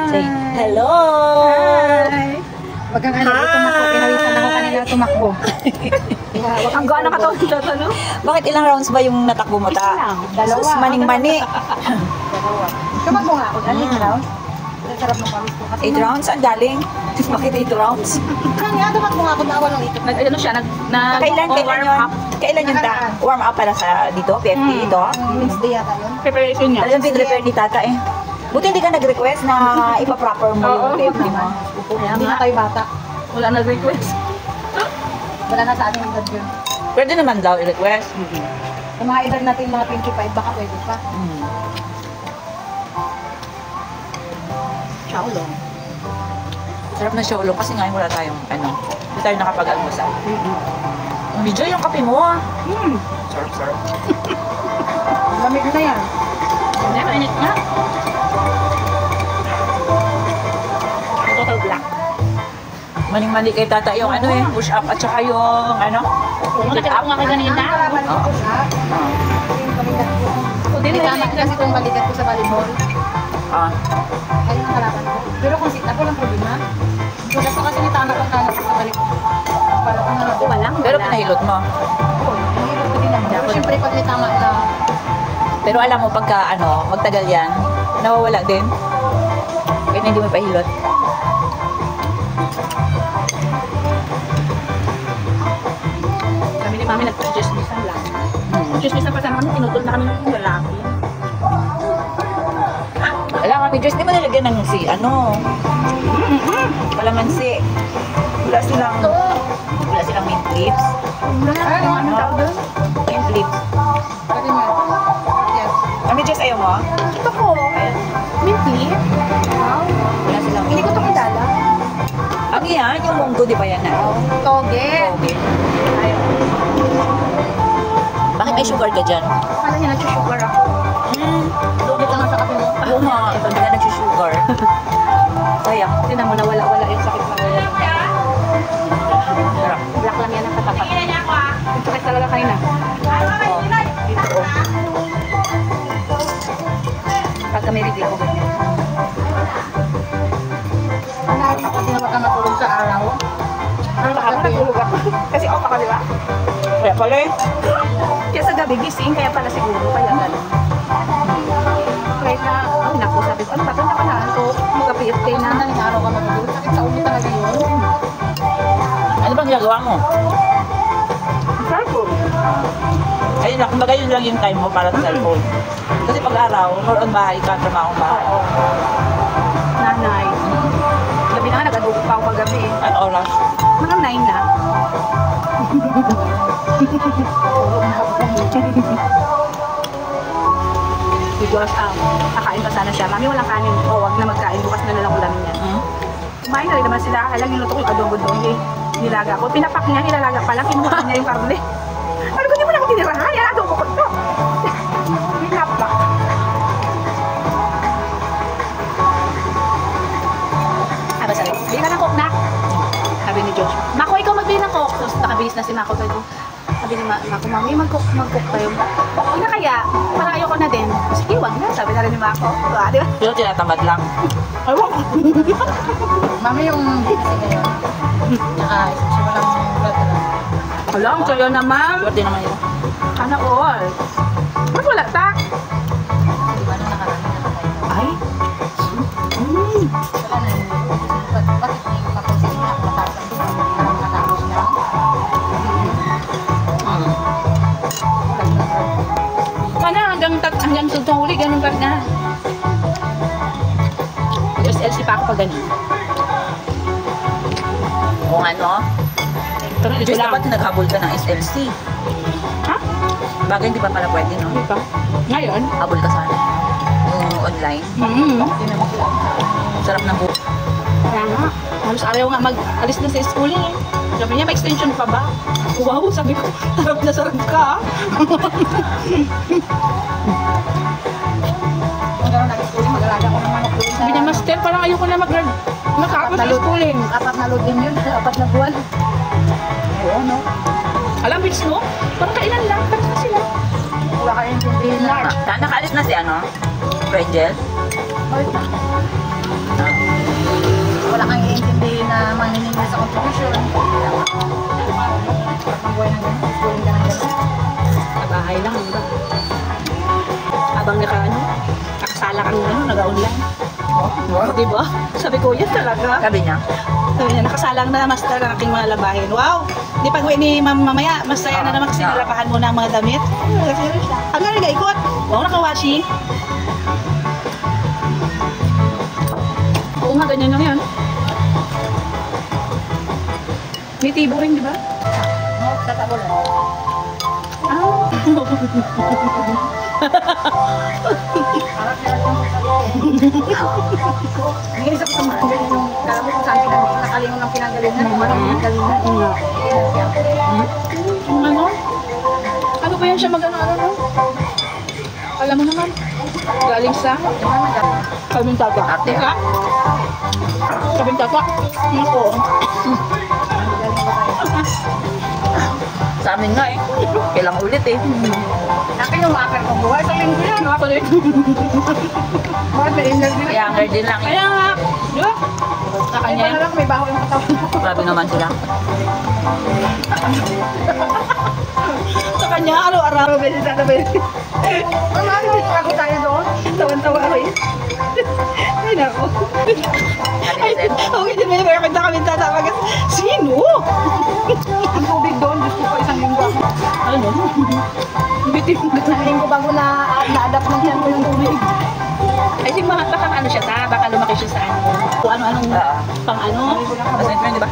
Say, hello! Hi! Wag kang ano, tumakbo. Pinawisan ako kanina tumakbo. Ang gana ka to, no? Bakit ilang rounds ba yung natakbo mo ta? Dalawa. Sus, maning-mani. Dalawa. Tumakbo nga ako. Daling round. Sarap ng pawis ko. 8 rounds? Ang galing. Bakit 8 rounds? Kaya tumakbo nga ako na walang ikot. Ano siya, Kailan yun? Kailan yun ta? Warm up para sa dito? PFP ito? Wednesday yata yun. preparation niya. Talagang pinrepare ni tata eh. Buti hindi ka nag-request na ipa-proper mo yung PFP mo. Hindi na tayo bata. Wala nag-request. Wala na sa ating edad yun. Pwede naman daw i-request. Sa mga edad natin mga 25, baka pwede pa. Shaolong. Sarap na shaolong kasi ngayon wala tayong hindi tayo nakapag-almusal. Medyo yung kape mo. Sarap. Lamig na yan. Hindi, mainit nga. Total black. Maning-mali kay tata yung push up at saka yung Nakita ko nga kayo ganina. Hindi tama kasi itong balikat ko sa volleyball. Ayun ang kalaban ko. Pero kung sit up, walang problema. Gusto ko kasi ni Tana kung Tana sa balikat. Walang. Pero pinahilot mo. Oo, mahilot ko din naman. Pero syempre pag may tama na... Pero alam mo pagka magtagal yan, nawawala din. Kahit hindi mo pahilot. Kami ni Mami nag-chismisan lang. Chismisan pa sana kami, tinutol na kami ng lalaki. Alam kami, Diyos, di mo nalagyan ng palamansi. Wala silang mint lips. Ano tawag doon? Mint lips. Pwede mo. Yes. Kami, Diyos, ayaw mo? Ito ko. Minty? Wow. Wala silang Hindi ko ito kilala. Ang yan, yung munggo, di ba yan na? Toge. Okay. Bakit may sugar ka dyan? Kala niya nag-sugar ako. Dito nga sa kape mo. Oo nga, hindi ka nag-sugar. Sayang. Tinan mo na wala yung sakit na wala. Sarap. Black lang yan ang katapat. Yung sakit talaga kayo na. Dito, Pagka may rigla ko ganyan. Ano ako kasi na wag kang matulog sa araw. Ang baka natulog ako. Kasi off ako, di ba? Kaya pala eh. Kaya sa gabi gising, kaya pala siguro. Kaya gano'n. Kahit na, naku, sabi ko, ano ba ito? Nakalaan ko. Mag-apiyot kayo na. Madaling araw ka matulog. Sakit sa ulo talaga yun. Ano bang ginagawa mo? Cellphone. Ayun na, kumbaga yun lang yung time mo para sa cellphone. Kasi pag araw, more on bahay ka, trabaho bahay. Nanay. Gabi na nga, nag-adugo pa ako paggabi. Ano oras? Mga 9 na. Because, kakain pa sana siya. Mami, walang kanin. O, wag na magkain. Bukas na lang ulamin yan. Kumain na rin naman sila. Alang niluto ko yung adobo doon. Nilaga ko. Pinapak niya, nilalaga pa lang. Kinuha niya yung karne. Ano ko, di mo na ako tinirahan. Yan, adobo ko to. Pinapak. Aba, sabi ko, bili ka ng coke na. Sabi ni Josh, Mako, ikaw magbili ng coke. Tapos nakabilis na si Mako. Sabi ni Mako, Mami, mag-coke tayo. Huwag na kaya, parang ayoko na din. Sige, wag na. Sabi na rin ni Mako. Di ba? Pero tinatamad lang. Ayoko. Mami yung busy ngayon. Walang blood. Alam, sa'yo naman. Swerte naman yun. Sana all. Ba't wala ta? Di ba na nakarami na tayo? Ay. Wala na yun. Bakit hindi ko papansin na mataas ang parang matapos na? Sana hanggang sultong huli, ganun pa rin na. SLC pa ako pa ganun. Kung ano, Tuloy Diyos, lang. dapat naghabol ka ng SLC. Ha? Bagay hindi pa pala pwede, no? Hindi pa. Ngayon? Habol ka sana. Yung online. Sarap ng buhok. Kaya nga. Halos araw nga mag-alis na sa schooling eh. Sabi niya, may extension pa ba? Wow, sabi ko, sarap na sarap ka. Kung gano'n nag-schooling, mag-alaga ko ng manok doon sa... Sabi niya, master, parang ayoko na mag-tapos sa schooling. 4 na load din yun, 4 na buwan. Oo, no? Alam, bitch, no? Parang kailan lang, tapos na sila. Wala ka intindihin na. Nakaalis na si Fredel? Bakit na? contribution. Ang buhay ng ganun, schooling ka ng ganun. Sa bahay lang, diba? Habang nakasala kang nag-online. Wow. Diba? Sabi ko, yan talaga. Sabi niya. Sabi niya, nakasalang na master ang aking mga labahin. Wow! Di pag-uwi ni mamaya, masaya na naman kasi nilabahan mo na ang mga damit. Hanggang nag-ikot. Wow, nakawashi. Oo nga, ganyan lang yan. May tibo rin, di ba? No, sa tabo lang. Ah. Harap nila yung Nginis ako sa mga ganyan yung kala mo kung saan nakalingon ng pinanggalingan. Pinanggalingan. Ano? Ano ba yan siya mag-ano-ano, no? Alam mo naman. Galing sa Kabintata. Ate. Ha? Kabintata. Ako. Sa amin nga eh. Kailang ulit eh. Akin yung makakar ko buhay sa linggo yan. Ako rin. Bakit may inner din? Younger din lang eh. Kaya nga. Di ba? Sa Iba kanya. na lang may baho yung katawan ko. Grabe naman sila. Sa kanya, araw-araw. Ano yung ako tayo doon? Tawan-tawa ako eh. Ay, nako. Ay, okay din mo yung kaya kabintata. Sino? Ang tubig doon, gusto ko isang linggo ako. Ano? Bitin ko. Isang linggo bago na-adapt ng tiyan ko yung tubig. I think baka ano siya ta, baka lumaki siya sa ano. Kung ano-anong pang ano. Kasi ito yun, di ba?